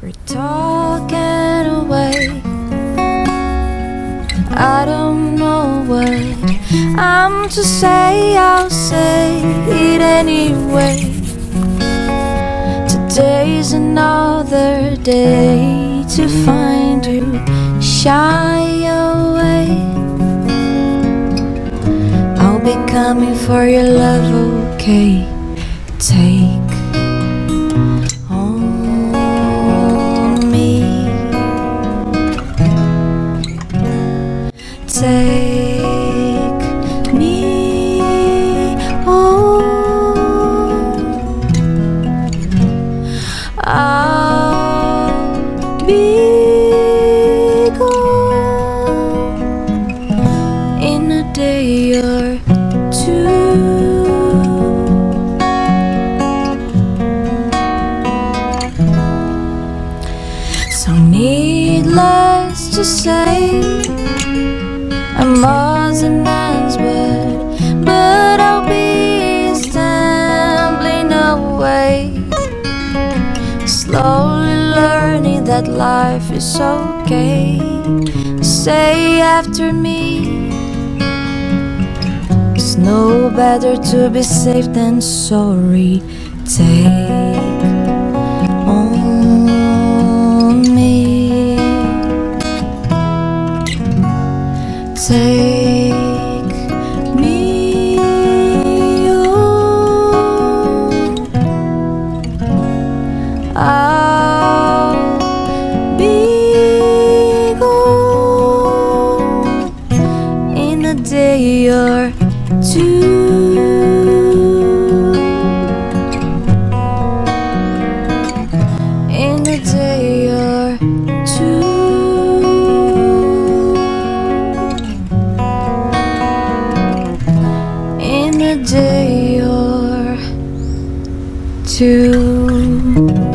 We're talking away. I don't know what I'm to say, I'll say it anyway. Today's another day to find you shy away. I'll be coming for your love, okay? Take on me. Take me on. I'll be gone in a day or two. So needless to say, I mustn't ask, but I'll be stumbling away, slowly learning that life is okay. Say after me, it's no better to be safe than sorry. Take on me. Take me on. I'll be gone in a day or two. In a day or two. In a day or two.